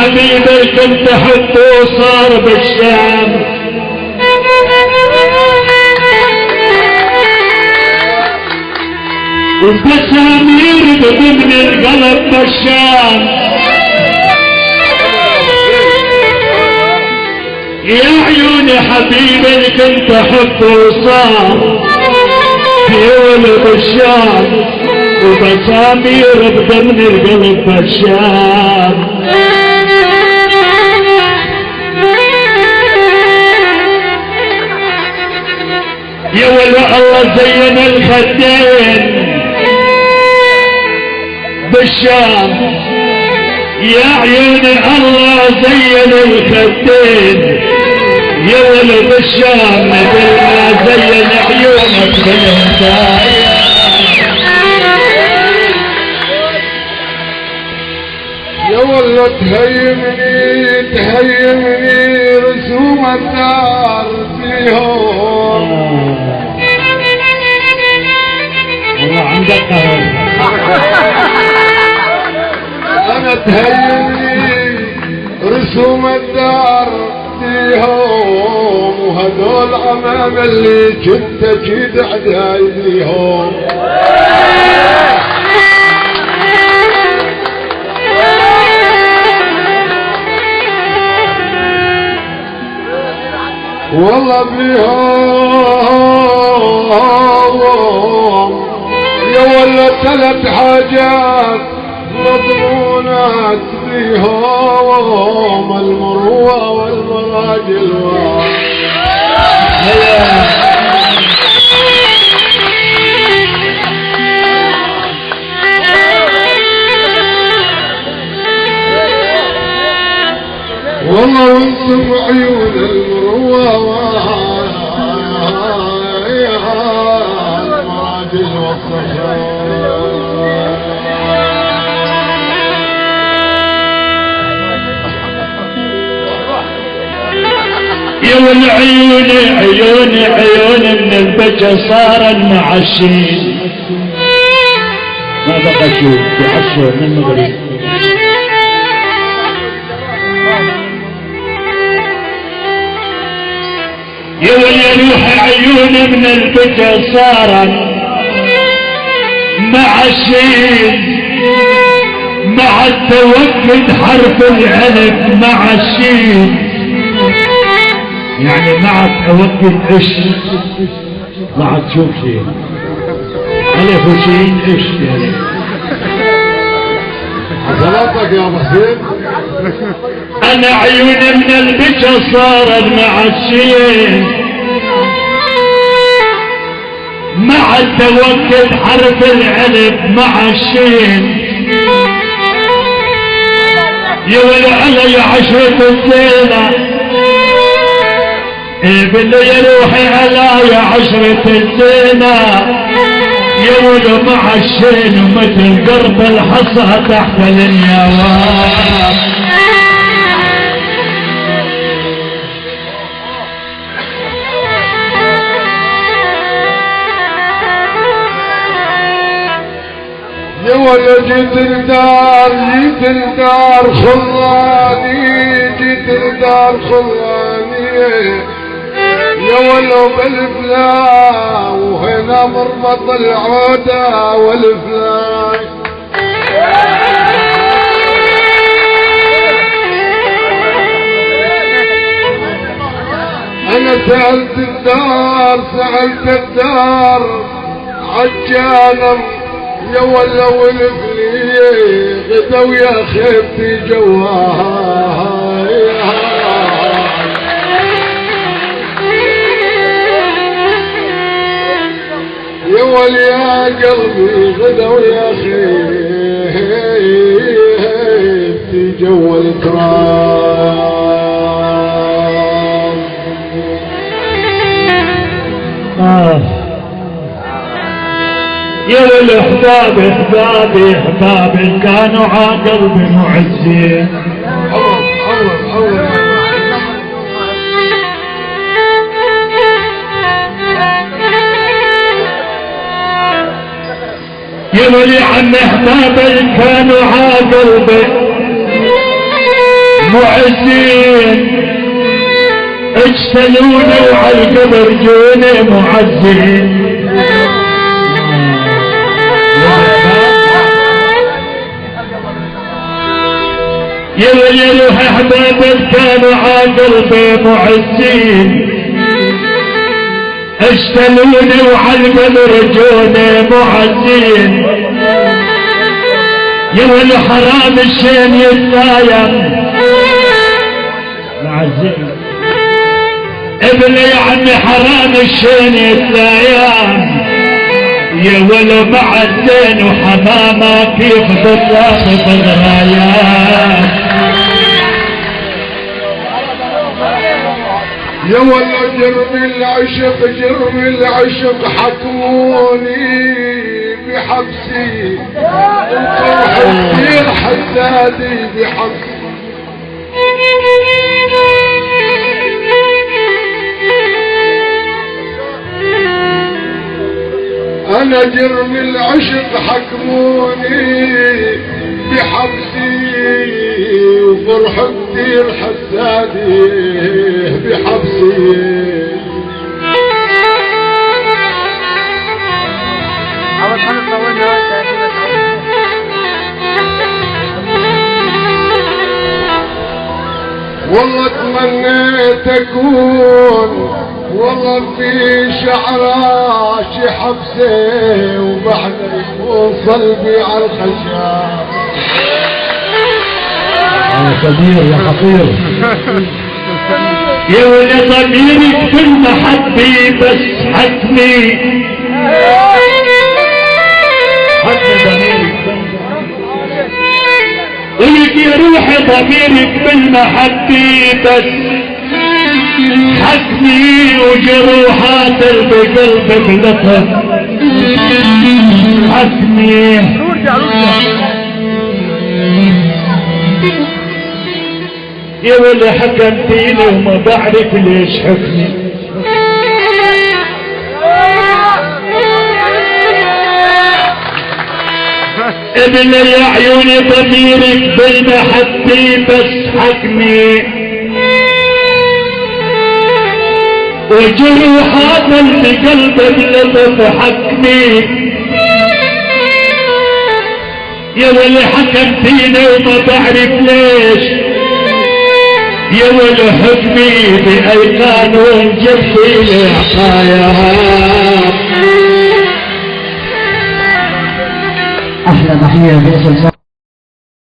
حبيبي كنت حبه صار بالشام، وابتسم يربط من القلب بالشام. يا عيوني حبيبي كنت حبه صار في ولد الشام، وبسام يربط من القلب بالشام. يا ولا الله زين الخدين بالشام، يا عيوني الله زين الخدين، يا ولد الشام مثل ما زين عيونك بالهدايا. يا ولد تهيمني رسوم الدار فيهم. والله عندك قهر. انا تهيمني رسوم الدار فيهم، وهذول عمام اللي كنت اكيد عدايد ليهم. والله بيهم يا ولا 3 حاجات مضمونات بيهم، المروة والمراجل والله وانتم عيون المروة والمراجل والصفا. يا والعيون عيون من البجا صار المعشين، ما بقى شوف يحشر من المغرب. يا ولي روح عيون من البجا صار معشين، مع التوكد حرف الالف معشين، يعني مع التوكد ايش مع تشوف شيء الف وشين ايش يعني. عضلاتك يا بخير. انا عيوني من البجا صار معشين، مع التوكد حرف الالف معشين. يا ولا علي عشرة الزينة باللي يروحي علي عشرة الزينة، يا ولا معشين ومثل قرب الحصى تحت النوام. يا ولا جيت الدار خلاني، جيت الدار خلاني يا ولا بالفلا، وهنا مربط العودة والفلا. انا سألت الدار عجانا يا ولا والفلي غدا ويا خيبتي جواها. يا ولي يا قلبي غدا ويا خيبتي جوا التراب. يا والاحباب احبابي كانوا عقلبي معزين. يا ولي عم احبابي كانوا عقلبي معزين اجتلوني وعلى القبر جوني معزين يا ويلي احباب كانوا على قلبي معزين اجتلوني وعلى القبر جوني معزين يا ويلي حرام الشين يتلايم معزين ابن يا عمي حرام الشين يتلايم يا ولو معزين وحمامة كيف بتلاقي بالغايات يا ولا جرم العشق حكموني بحبسي وفرح كثير حسادي بحبسي انا جرم العشق حكموني بحبسي وفرح كثير حسادي بحبسي والله تمنيت اكون والله في شعراشي حبسي وبعد يكون صلبي على الخشاب يا كبير يا خطير يا ولي ضميرك بالمحبة بس حكمي ضميرك ولك يا روحي ضميرك بالمحبة بس حكمي وجروحات القلب بلطف حكمي يا ولي حكمتيني وما بعرف ليش حكمي ابن يا عيوني ضميرك بالمحبة بس حكمي وجروحات القلب بلطف حكمي يا ولي حكمتيني وما بعرف ليش يا ولي حكمي بأيقان وانجبتي لي عطايا. احلى تحيه